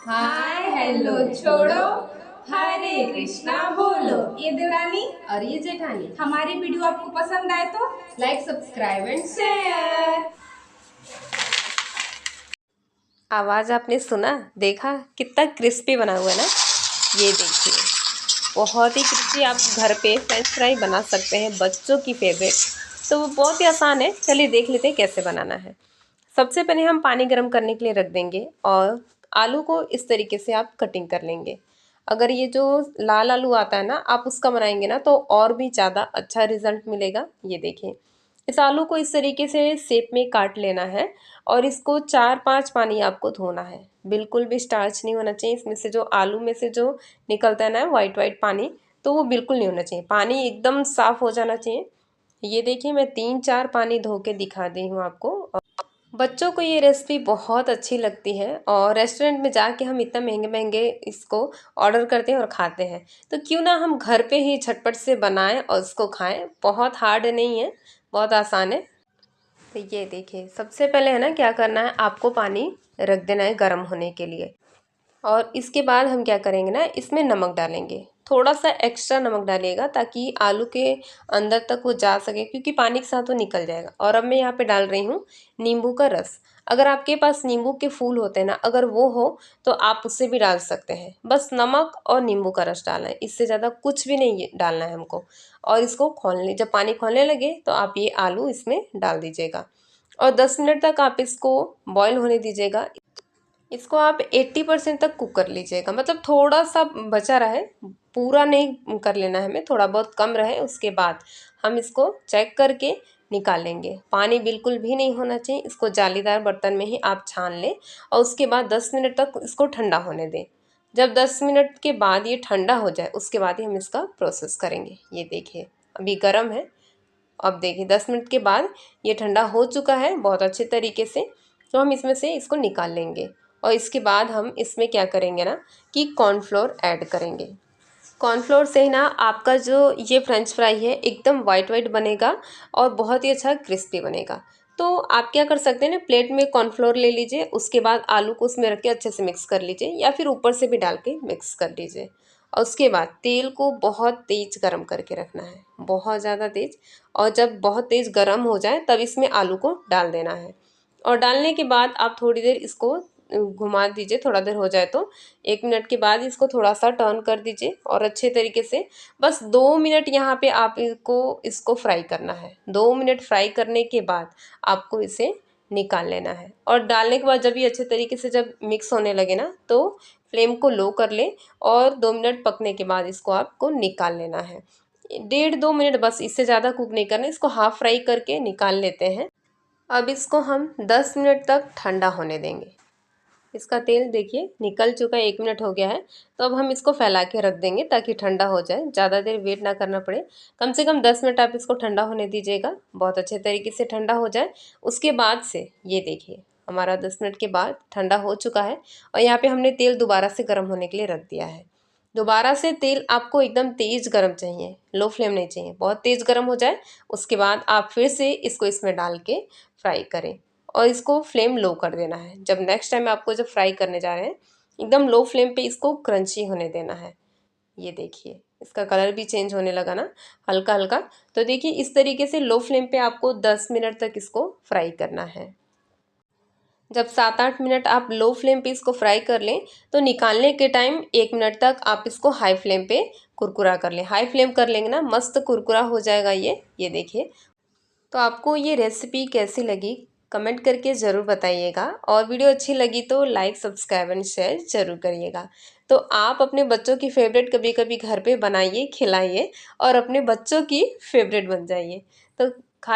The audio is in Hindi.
हाय हेलो छोड़ो, हरे कृष्णा बोलो। ये देवरानी और ये जेठानी। हमारी वीडियो आपको पसंद आए तो लाइक, सब्सक्राइब एंड शेयर। आवाज आपने सुना, देखा कितना क्रिस्पी बना हुआ है ना। ये देखिए, बहुत ही क्रिस्पी। आप घर पे फ्रेंच फ्राई बना सकते हैं, बच्चों की फेवरेट। तो वो बहुत ही आसान है। चलिए देख लेते हैं कैसे बनाना है। सबसे पहले हम पानी गर्म करने के लिए रख देंगे और आलू को इस तरीके से आप कटिंग कर लेंगे। अगर ये जो लाल आलू आता है ना, आप उसका बनाएंगे ना तो और भी ज़्यादा अच्छा रिजल्ट मिलेगा। ये देखिए, इस आलू को इस तरीके से शेप में काट लेना है और इसको 4-5 पानी आपको धोना है। बिल्कुल भी स्टार्च नहीं होना चाहिए इसमें से। जो आलू में से जो निकलता है ना वाइट वाइट पानी, तो वो बिल्कुल नहीं होना चाहिए। पानी एकदम साफ हो जाना चाहिए। ये देखिए, मैं 3-4 पानी धो के दिखा दी हूँ आपको। बच्चों को ये रेसिपी बहुत अच्छी लगती है और रेस्टोरेंट में जाके हम इतना महंगे महंगे इसको ऑर्डर करते हैं और खाते हैं, तो क्यों ना हम घर पे ही झटपट से बनाएं और इसको खाएं। बहुत हार्ड नहीं है, बहुत आसान है। तो ये देखिए, सबसे पहले है ना क्या करना है, आपको पानी रख देना है गर्म होने के लिए। और इसके बाद हम क्या करेंगे ना, इसमें नमक डालेंगे। थोड़ा सा एक्स्ट्रा नमक डालिएगा ताकि आलू के अंदर तक वो जा सके, क्योंकि पानी के साथ वो निकल जाएगा। और अब मैं यहाँ पे डाल रही हूँ नींबू का रस। अगर आपके पास नींबू के फूल होते हैं ना, अगर वो हो तो आप उससे भी डाल सकते हैं। बस नमक और नींबू का रस डालना है, इससे ज़्यादा कुछ भी नहीं डालना है हमको। और इसको खोलने, जब पानी खोलने लगे तो आप ये आलू इसमें डाल दीजिएगा और 10 मिनट तक आप इसको बॉईल होने दीजिएगा। इसको आप 80% तक कुक कर लीजिएगा, मतलब थोड़ा सा बचा रहे, पूरा नहीं कर लेना है हमें, थोड़ा बहुत कम रहे। उसके बाद हम इसको चेक करके निकालेंगे। पानी बिल्कुल भी नहीं होना चाहिए। इसको जालीदार बर्तन में ही आप छान लें और उसके बाद 10 मिनट तक इसको ठंडा होने दें। जब 10 मिनट के बाद ये ठंडा हो जाए, उसके बाद ही हम इसका प्रोसेस करेंगे। ये देखिए, अभी गर्म है। अब देखिए 10 मिनट के बाद ये ठंडा हो चुका है बहुत अच्छे तरीके से। तो हम इसमें से इसको निकाल लेंगे और इसके बाद हम इसमें क्या करेंगे ना कि कॉर्नफ्लोर ऐड करेंगे। कॉर्नफ्लोर से ही ना आपका जो ये फ्रेंच फ्राई है एकदम वाइट वाइट बनेगा और बहुत ही अच्छा क्रिस्पी बनेगा। तो आप क्या कर सकते हैं ना, प्लेट में कॉर्नफ्लोर ले लीजिए, उसके बाद आलू को उसमें रख के अच्छे से मिक्स कर लीजिए, या फिर ऊपर से भी डाल के मिक्स कर लीजिए। और उसके बाद तेल को बहुत तेज़ गरम करके रखना है, बहुत ज़्यादा तेज़। और जब बहुत तेज़ गरम हो जाए तब इसमें आलू को डाल देना है। और डालने के बाद आप थोड़ी देर इसको घुमा दीजिए। थोड़ा देर हो जाए तो 1 मिनट के बाद इसको थोड़ा सा टर्न कर दीजिए और अच्छे तरीके से बस 2 मिनट यहाँ पे आप इसको फ्राई करना है। 2 मिनट फ्राई करने के बाद आपको इसे निकाल लेना है। और डालने के बाद जब ये अच्छे तरीके से जब मिक्स होने लगे ना, तो फ्लेम को लो कर लें और 2 मिनट पकने के बाद इसको आपको निकाल लेना है। 1.5-2 मिनट बस, इससे ज़्यादा कुक नहीं करना। इसको हाफ फ्राई करके निकाल लेते हैं। अब इसको हम 10 मिनट तक ठंडा होने देंगे। इसका तेल देखिए निकल चुका है, 1 मिनट हो गया है। तो अब हम इसको फैला के रख देंगे ताकि ठंडा हो जाए, ज़्यादा देर वेट ना करना पड़े। कम से कम 10 मिनट आप इसको ठंडा होने दीजिएगा, बहुत अच्छे तरीके से ठंडा हो जाए। उसके बाद से ये देखिए, हमारा 10 मिनट के बाद ठंडा हो चुका है और यहाँ पे हमने तेल दोबारा से गर्म होने के लिए रख दिया है। दोबारा से तेल आपको एकदम तेज़ गर्म चाहिए, लो फ्लेम नहीं चाहिए। बहुत तेज़ गर्म हो जाए उसके बाद आप फिर से इसको इसमें डाल के फ्राई करें और इसको फ्लेम लो कर देना है। जब नेक्स्ट टाइम आपको जब फ्राई करने जा रहे हैं, एकदम लो फ्लेम पे इसको क्रंची होने देना है। ये देखिए, इसका कलर भी चेंज होने लगा ना हल्का हल्का। तो देखिए इस तरीके से लो फ्लेम पे आपको 10 मिनट तक इसको फ्राई करना है। जब 7-8 मिनट आप लो फ्लेम पे इसको फ्राई कर लें, तो निकालने के टाइम 1 मिनट तक आप इसको हाई फ्लेम पे कुरकुरा कर लें। हाई फ्लेम कर लेंगे ना, मस्त कुरकुरा हो जाएगा ये देखिए। तो आपको ये रेसिपी कैसी लगी कमेंट करके ज़रूर बताइएगा, और वीडियो अच्छी लगी तो लाइक, सब्सक्राइब एंड शेयर ज़रूर करिएगा। तो आप अपने बच्चों की फेवरेट कभी कभी घर पे बनाइए, खिलाइए और अपने बच्चों की फेवरेट बन जाइए। तो